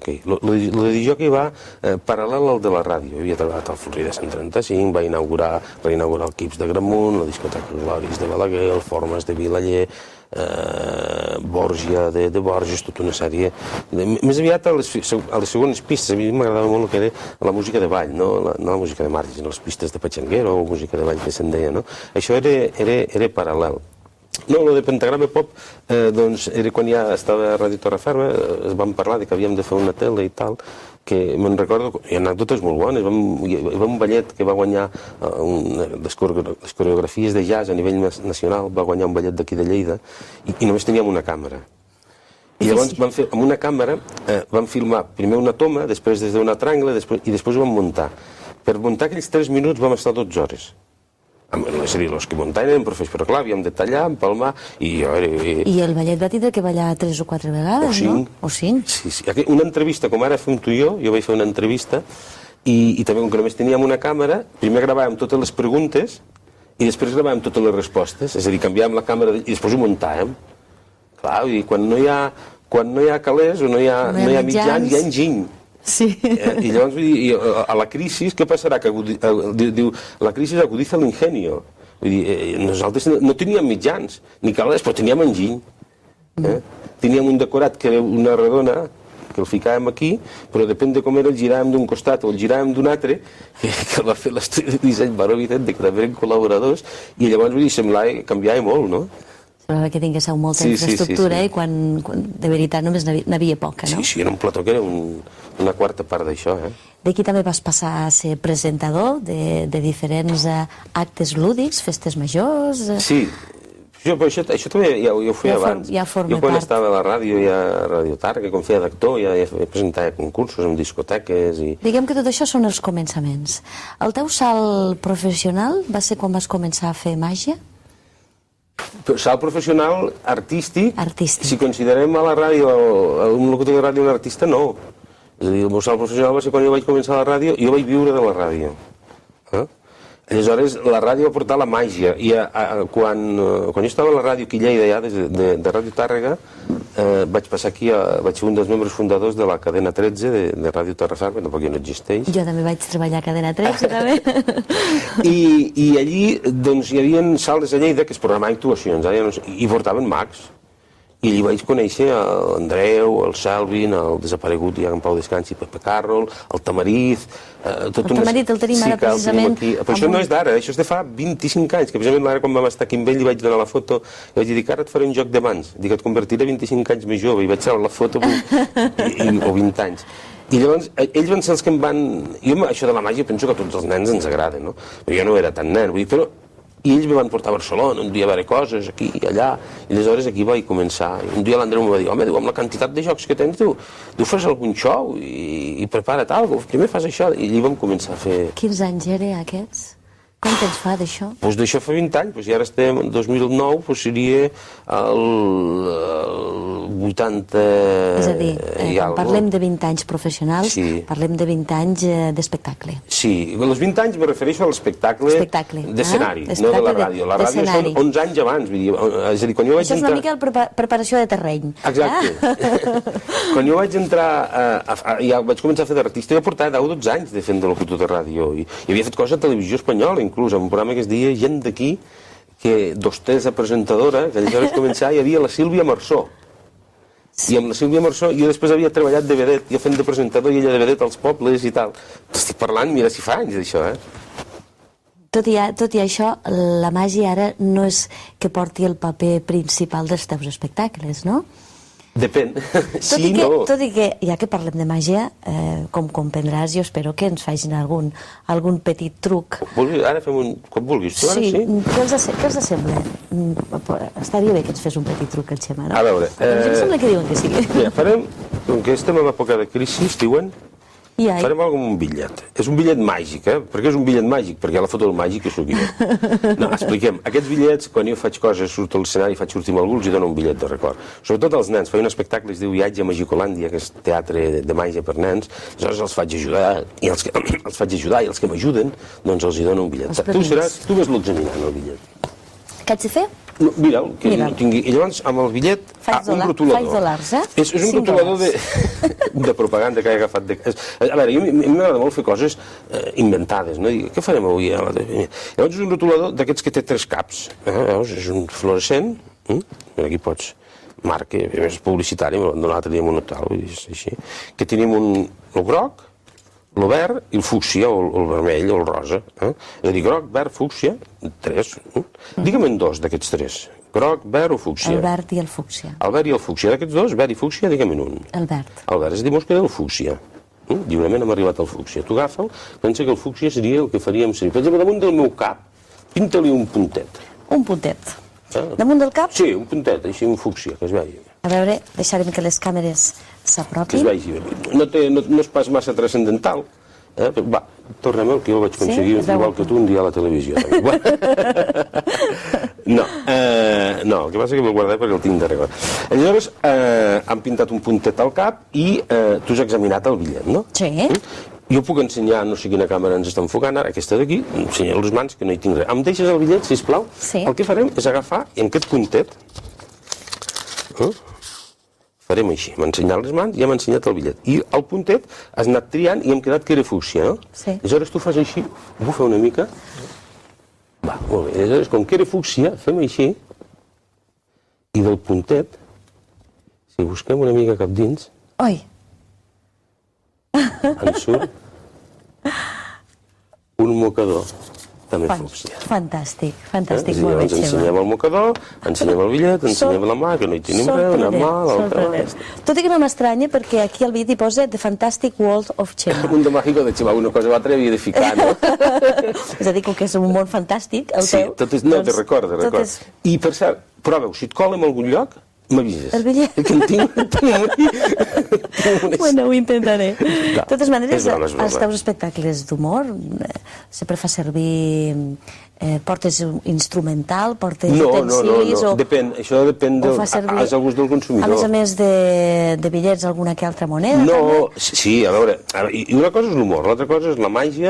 discjòquei. El de discjòquei va paral·lel al de la ràdio. Havia treballat al Florida 135, va inaugurar el Quips de Gramunt, la discoteca Gloris de Balaguer, el Formes de Vilaller, Borgia de Borges, tota una sèrie. Més aviat a les segones pistes, a mi m'agradava molt el que era la música de ball, no la música de marge, sinó les pistes de Pachanguero o música de ball que se'n deia, no? Això era paral·lel. No, el de Pentagrama Pop, doncs, era quan ja estava a Ràdio Torreferma, es van parlar que havíem de fer una tele i tal, que me'n recordo, hi ha anècdotes molt bones, hi va un ballet que va guanyar les coreografies de jazz a nivell nacional, va guanyar un ballet d'aquí de Lleida, i només teníem una càmera. I llavors amb una càmera vam filmar primer una toma, després des d'un altre angle, i després ho vam muntar. Per muntar aquells 3 minuts vam estar 12 hores. És a dir, els que muntaven eren professionals, però clar, havíem de tallar, empalmar, i el ballet va tindre que ballar 3 o 4 vegades, no? O 5. Sí. Una entrevista, com ara fem tu i jo vaig fer una entrevista, i també, com que només teníem una càmera, primer gravàvem totes les preguntes, i després gravàvem totes les respostes, és a dir, canviàvem la càmera i després ho muntàvem. Clar, vull dir, quan no hi ha calés o no hi ha mitjans, hi ha enginy. Sí. I llavors, vull dir, a la crisi, què passarà? Diu, la crisi agudiza l'ingenio. Vull dir, nosaltres no teníem mitjans, ni calés, però teníem enginy. Teníem un decorat que era una redona, que el ficàvem aquí, però depèn de com era, el giràvem d'un costat o el giràvem d'un altre, que el va fer l'estudi de disseny Baró Vicente, que també eren col·laboradors, i llavors, vull dir, semblava que canviava molt, no? Semblava que tinguéssiu molta infraestructura i quan de veritat només n'havia poca, no? Sí, era un plató que era una quarta part d'això, D'aquí també vas passar a ser presentador de diferents actes lúdics, festes majors... Sí, això també ja ho feia abans. Ja forma part. Jo quan estava a la ràdio, ja a Radio Targa, com feia d'actor, ja presentava concursos en discoteques i... Diguem que tot això són els començaments. El teu salt professional va ser quan vas començar a fer màgia? Salt professional artístic, Artístic. si considerem a la ràdio, un locutor de ràdio un artista, no. És a dir, el meu salt professional va ser quan jo vaig començar a la ràdio, jo vaig viure de la ràdio. Aleshores, la ràdio va portar la màgia, i quan jo estava a la ràdio aquí a Lleida, ja, de Ràdio Tàrrega, vaig passar aquí, vaig ser un dels membres fundadors de la cadena 13 de Ràdio Torreferma, tampoc ja no existeix. Jo també vaig treballar a cadena 13, també. I allí, doncs, hi havia sales a Lleida que es programaven actuacions, i portaven mags. I allí vaig conèixer l'Andreu, el Selvin, el desaparegut ja en Pau Descansi, Pepe Carroll, el Tamariz... El Tamariz el tenim ara precisament... Però això no és d'ara, això és de fa 25 anys, que precisament ara quan vam estar aquí amb ell li vaig donar la foto i vaig dir que ara et faré un joc de mans, dic que et convertiré 25 anys més jove, i vaig treure la foto o 20 anys. I llavors, ells van ser els que em van... Jo això de la màgia penso que a tots els nens ens agrada, no? Però jo no era tan nen, vull dir, però... I ells me van portar a Barcelona, un dia a veure coses, aquí i allà, i aleshores aquí vaig començar. Un dia l'Andreu em va dir, home, amb la quantitat de jocs que tens, fas algun show i prepara't alguna cosa, primer fas això, i allí vam començar a fer... Quins anys eren aquests? Quant temps fa d'això? Doncs d'això fa 20 anys, i ara estem en 2009, doncs seria el 80... És a dir, quan parlem de 20 anys professionals, parlem de 20 anys d'espectacle. Sí, els 20 anys me refereixo a l'espectale d'escenari, no de la ràdio. La ràdio són 11 anys abans, és a dir, quan jo vaig entrar... Això és una mica la preparació de terreny. Exacte. Quan jo vaig entrar, ja vaig començar a fer d'artista, jo portava 10 o 12 anys de fent de locutor de ràdio, i havia fet coses a televisió espanyola, inclús en un programa que es deia Gent d'aquí, que d'hostessa presentadora, que aleshores començava, hi havia la Sílvia Marsó. I amb la Sílvia Marsó jo després havia treballat de vedet, jo fent de presentador i ella de vedet als pobles i tal. Estic parlant, mira si fa anys d'això, Tot i això, la màgia ara no és que porti el paper principal dels teus espectacles, no? Depèn. Sí, no. Tot i que, ja que parlem de màgia, com comprendràs, jo espero que ens facin algun petit truc. Ara fem un... com vulguis, tu ara, sí? Què els sembla? Estaria bé que ens fes un petit truc, el Xema, no? A veure... Em sembla que diuen que sí. Mira, farem, com que estem en època de crisi, diuen... Farem alguna cosa amb un bitllet. És un bitllet màgic, Per què és un bitllet màgic? Perquè la foto del màgic que sóc jo. No, expliquem. Aquests bitllets, quan jo faig coses, surto a l'escenari, faig sortir amb algú, els dono un bitllet de record. Sobretot als nens. Faig un espectacle, es diu Viatge a Magicolàndia, que és teatre de màgia per nens. Aleshores els faig ajudar, i els que m'ajuden, doncs els hi dono un bitllet. Tu ves-lo examinant, el bitllet. Què haig de fer? No, mira'l, que no tingui... I llavors, amb el bitllet, un rotulador. Faig dòlars, eh? És un rotulador de propaganda que he agafat. A veure, a mi m'agrada molt fer coses inventades, no? I què farem avui? Llavors és un rotulador d'aquests que té 3 caps. Veus? És un fluorescent. Aquí pots... marca, és publicitari, l'altre dia en un hotel, així. Que tenim el groc, el verd i el fúcsia, o el vermell, o el rosa. És a dir, groc, verd, fúcsia, 3. Digue'm en 2 d'aquests 3. Groc, verd o fúcsia? El verd i el fúcsia. El verd i el fúcsia. D'aquests 2, verd i fúcsia, digue'm en un. El verd. El verd. És a dir, mos queda el fúcsia. Lliurement hem arribat al fúcsia. Tu agafa'l, pensa que el fúcsia seria el que faríem servir. Per exemple, damunt del meu cap, pinta-li un puntet. Un puntet. Damunt del cap? Sí, un puntet, així un fúcsia, que es vegi. A veure, deixarem que les càmeres Que s'apropin. es vegi bé. No és pas massa transcendental. Va, tornem-ho, que jo el vaig aconseguir igual que tu un dia a la televisió. No, el que passa és que me'l guardaré perquè el tinc darrere. Aleshores, han pintat un puntet al cap i tu has examinat el bitllet, no? Sí. Jo puc ensenyar, no sé quina càmera ens està enfocant ara, aquesta d'aquí, ensenyar les mans, que no hi tinc res. Em deixes el bitllet, sisplau? Sí. El que farem és agafar, i amb aquest puntet, farem així, m'ha ensenyat les mans i hem ensenyat el bitllet. I el puntet has anat triant i hem quedat que era fúcsia, no? Sí. Aleshores tu fas així, bufa una mica. Va, molt bé. Aleshores, com que era fúcsia, fem així, i del puntet, si busquem una mica cap dins, Oi, en surt un mocador, també fúcsia. fantàstic, fantàstic, És a dir, molt bé, llavors Xema. ensenyem el mocador, ensenyem el bitllet, ensenyem la mà, que no hi tenim res, una mà, l'altra mà. Tot i que no m'estranya perquè aquí al bitllet hi posa The Fantastic World of Xema. Un de mágico de Xema, una cosa o altra havia de ficar, no? És a dir, com que és un món fantàstic, el Sí, teu... tot és... No, te recorda. I per cert, proveu, si et cola en algun lloc, m'avises. El bitllet. Que en tinc Bueno, ho intentaré. De totes maneres, és broma. als teus espectacles d'humor sempre fa servir... portes instrumental, portes utensilis... No, depèn, això depèn dels gust del consumidor. A més de bitllets, alguna que altra moneda? No, sí, a veure, i una cosa és l'humor, l'altra cosa és la màgia